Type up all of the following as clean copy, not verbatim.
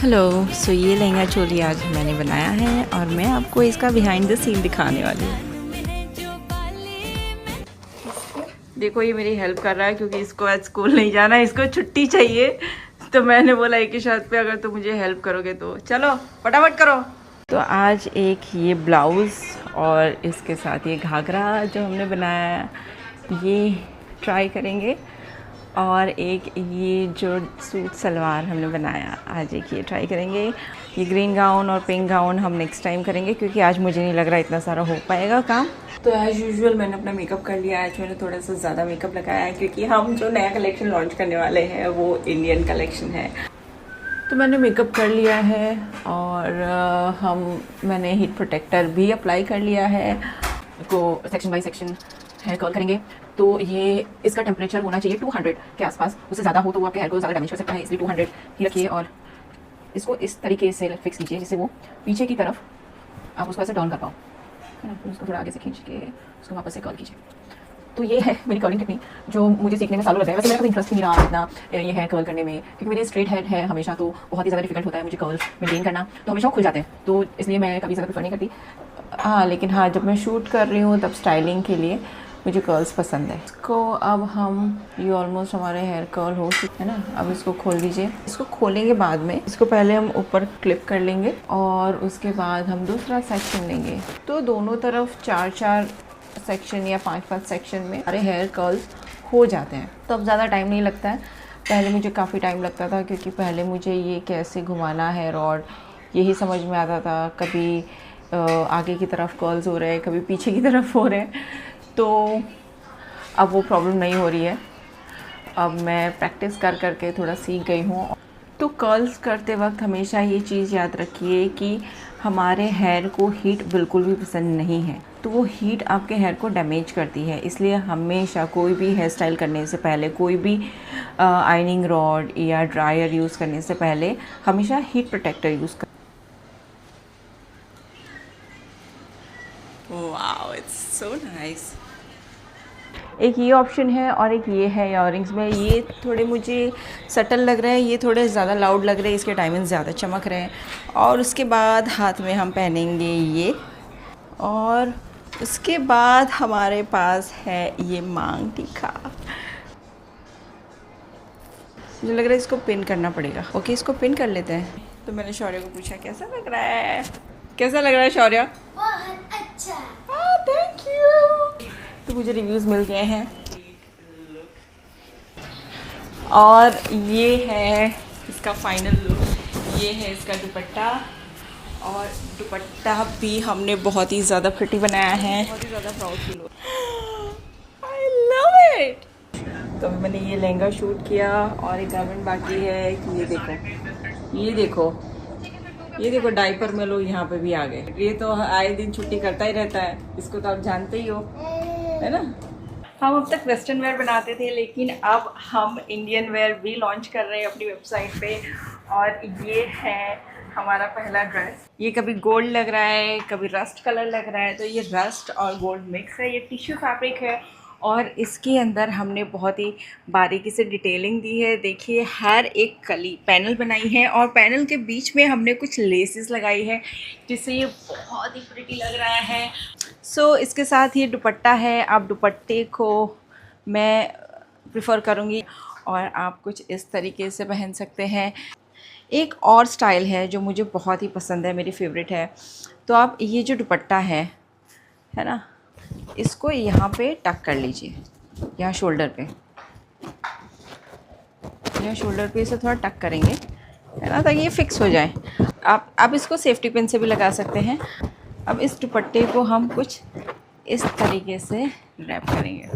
Hello. सो ये लहंगा चोली आज मैंने बनाया है और मैं आपको इसका बिहाइंड द सीन दिखाने वाली हूँ। देखो ये मेरी हेल्प कर रहा है क्योंकि इसको आज स्कूल नहीं जाना है, इसको छुट्टी चाहिए। तो मैंने बोला एक ही शर्त पे अगर तुम मुझे हेल्प करोगे तो चलो फटाफट करो। तो आज एक ये ब्लाउज़ और इसके साथ ये घाघरा जो हमने बनाया है ये ट्राई करेंगे, और एक ये जो सूट सलवार हमने बनाया आज एक ये ट्राई करेंगे। ये ग्रीन गाउन और पिंक गाउन हम नेक्स्ट टाइम करेंगे क्योंकि आज मुझे नहीं लग रहा इतना सारा हो पाएगा काम। तो एज़ यूजुअल मैंने अपना मेकअप कर लिया। आज मैंने थोड़ा सा ज़्यादा मेकअप लगाया है क्योंकि हम जो नया कलेक्शन लॉन्च करने वाले हैं वो इंडियन कलेक्शन है। तो मैंने मेकअप कर लिया है और मैंने हीट प्रोटेक्टर भी अप्लाई कर लिया है। को section by section hair curl करेंगे तो ये इसका टेम्परेचर होना चाहिए 200 के आसपास। उससे ज़्यादा हो तो वो आपके हेयर को ज़्यादा डैमेज कर सकता है, इसलिए 200 ही रखिए। और इसको इस तरीके से फिक्स कीजिए जिससे वो पीछे की तरफ आप उसको ऐसे डाउन कर पाओ, है ना। तो उसको थोड़ा आगे से खींच के उसको वापस से कर्ल कीजिए। तो ये है मेरी कर्लिंग टेक्निक जो मुझे सीखने में सालों लग गया। वैसे मेरा कोई इंटरेस्ट नहीं रहा इतना ये हेयर कर्ल करने में क्योंकि मेरे स्ट्रेट हेड है हमेशा, तो बहुत ही ज़्यादा डिफिकल्ट होता है मुझे कर्ल मेंटेन करना, तो हमेशा खुल जाते हैं, तो इसलिए मैं कभी ज़्यादा प्रेफर नहीं करती। हाँ, लेकिन हाँ जब मैं शूट कर रही हूँ तब स्टाइलिंग के लिए मुझे कर्ल्स पसंद है। इसको अब हम ये ऑलमोस्ट हमारे हेयर कर्ल हो चुके हैं ना। अब इसको खोल दीजिए। इसको खोलेंगे बाद में, इसको पहले हम ऊपर क्लिप कर लेंगे और उसके बाद हम दूसरा सेक्शन लेंगे। तो दोनों तरफ 4-4 सेक्शन या 5-5 सेक्शन में हमारे हेयर कर्ल्स हो जाते हैं। तो अब ज़्यादा टाइम नहीं लगता है। पहले मुझे काफ़ी टाइम लगता था क्योंकि पहले मुझे ये कैसे घुमाना है रॉड यही समझ में आता था। कभी आगे की तरफ कर्ल्स हो रहे हैं, कभी पीछे की तरफ हो रहे हैं। तो अब वो प्रॉब्लम नहीं हो रही है। अब मैं प्रैक्टिस कर करके थोड़ा सीख गई हूँ। तो कर्ल्स करते वक्त हमेशा ये चीज़ याद रखिए कि हमारे हेयर को हीट बिल्कुल भी पसंद नहीं है। तो वो हीट आपके हेयर को डैमेज करती है, इसलिए हमेशा कोई भी हेयर स्टाइल करने से पहले, कोई भी आयनिंग रॉड या ड्रायर यूज़ करने से पहले हमेशा हीट प्रोटेक्टर यूज़ कर। Wow, it's so nice. एक ये ऑप्शन है और एक ये है इयररिंग्स में। ये थोड़े मुझे सटल लग रहे हैं, ये थोड़े ज़्यादा लाउड लग रहे हैं, इसके डायमंड्स ज़्यादा चमक रहे हैं। और उसके बाद हाथ में हम पहनेंगे ये, और उसके बाद हमारे पास है ये मांग टीका। मुझे लग रहा है इसको पिन करना पड़ेगा। ओके, इसको पिन कर लेते हैं। तो मैंने शौर्य को पूछा कैसा लग रहा है, कैसा लग रहा है शौर्य? बहुत अच्छा। Thank you. तो मुझे रिव्यूज़ मिल गए हैं और ये है इसका फाइनल लुक। ये है इसका दुपट्टा, और दुपट्टा भी हमने बहुत ही ज़्यादा प्रिटी बनाया है। बहुत ही ज़्यादा प्राउड फील हो। I love it. तो अभी मैंने ये लहंगा शूट किया और एक गारमेंट बाकी है कि ये देखो, ये देखो, ये देखो डायपर में लोग यहाँ पे भी आ गए। ये तो आए दिन छुट्टी करता ही रहता है, इसको तो आप जानते ही हो, है ना। हम अब तक वेस्टर्न वेयर बनाते थे लेकिन अब हम इंडियन वेयर भी लॉन्च कर रहे हैं अपनी वेबसाइट पे। और ये है हमारा पहला ड्रेस। ये कभी गोल्ड लग रहा है, कभी रस्ट कलर लग रहा है, तो ये रस्ट और गोल्ड मिक्स है। ये टिश्यू फैब्रिक है और इसके अंदर हमने बहुत ही बारीकी से डिटेलिंग दी है। देखिए हर एक कली पैनल बनाई है और पैनल के बीच में हमने कुछ लेसेस लगाई है जिससे ये बहुत ही प्रिटी लग रहा है। सो इसके साथ ये दुपट्टा है। आप दुपट्टे को मैं प्रिफ़र करूँगी और आप कुछ इस तरीके से पहन सकते हैं। एक और स्टाइल है जो मुझे बहुत ही पसंद है, मेरी फेवरेट है। तो आप ये जो दुपट्टा है ना, इसको यहाँ पे टक कर लीजिए, यहाँ शोल्डर पे, यहाँ शोल्डर पे इसे थोड़ा टक करेंगे, है ना, ताकि ये फिक्स हो जाए। आप इसको सेफ्टी पिन से भी लगा सकते हैं। अब इस दुपट्टे को हम कुछ इस तरीके से रैप करेंगे।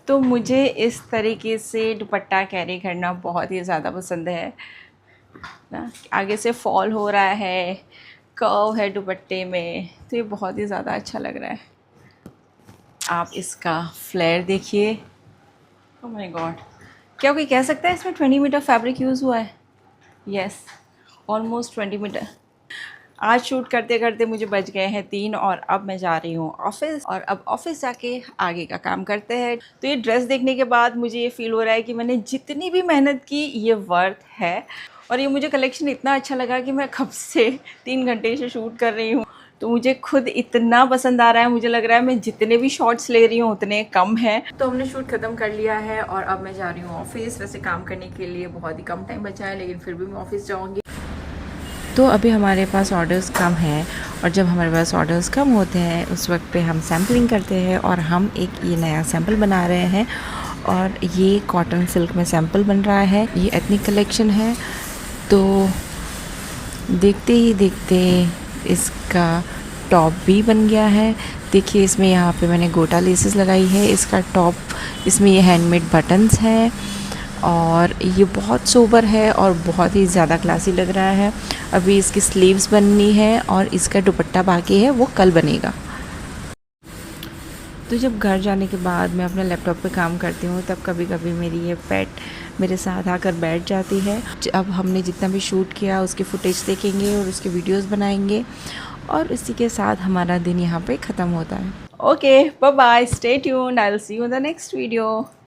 तो मुझे इस तरीके से दुपट्टा कैरी करना बहुत ही ज़्यादा पसंद है ना। आगे से फॉल हो रहा है, कर्व है दुपट्टे में, तो ये बहुत ही ज़्यादा अच्छा लग रहा है। आप इसका फ्लेयर देखिए। ओह माय गॉड, क्या कोई कह सकता है इसमें 20 मीटर फैब्रिक यूज़ हुआ है? Yes, almost 20 metre. आज शूट करते करते मुझे बज गए हैं 3 और अब मैं जा रही हूँ ऑफिस, और अब ऑफिस जाके आगे का काम करते हैं। तो ये ड्रेस देखने के बाद मुझे ये फील हो रहा है कि मैंने जितनी भी मेहनत की ये वर्थ है। और ये मुझे कलेक्शन इतना अच्छा लगा कि मैं कब से 3 घंटे से शूट कर रही हूँ। तो मुझे खुद इतना पसंद आ रहा है, मुझे लग रहा है मैं जितने भी शॉट्स ले रही हूँ उतने कम हैं। तो हमने शूट ख़त्म कर लिया है और अब मैं जा रही हूँ ऑफिस। वैसे काम करने के लिए बहुत ही कम टाइम बचा है, लेकिन फिर भी मैं ऑफिस जाऊँगी। तो अभी हमारे पास ऑर्डर्स कम हैं और जब हमारे पास ऑर्डर्स कम होते हैं उस वक्त पे हम सैम्पलिंग करते हैं और हम एक ये नया सैम्पल बना रहे हैं। और ये कॉटन सिल्क में सैम्पल बन रहा है, ये एथनिक कलेक्शन है। तो देखते ही देखते इसका टॉप भी बन गया है। देखिए इसमें यहाँ पे मैंने गोटा लेसेस लगाई है। इसका टॉप, इसमें ये हैंडमेड बटन्स हैं और ये बहुत सोबर है और बहुत ही ज़्यादा क्लासी लग रहा है। अभी इसकी स्लीव्स बननी है और इसका दुपट्टा बाकी है, वो कल बनेगा। तो जब घर जाने के बाद मैं अपने लैपटॉप पे काम करती हूँ तब कभी कभी मेरी ये पेट मेरे साथ आकर बैठ जाती है। अब हमने जितना भी शूट किया उसकी फुटेज देखेंगे और उसके वीडियोस बनाएंगे और इसी के साथ हमारा दिन यहाँ पे ख़त्म होता है। Okay, bye bye, stay tuned, I will see you in the next video.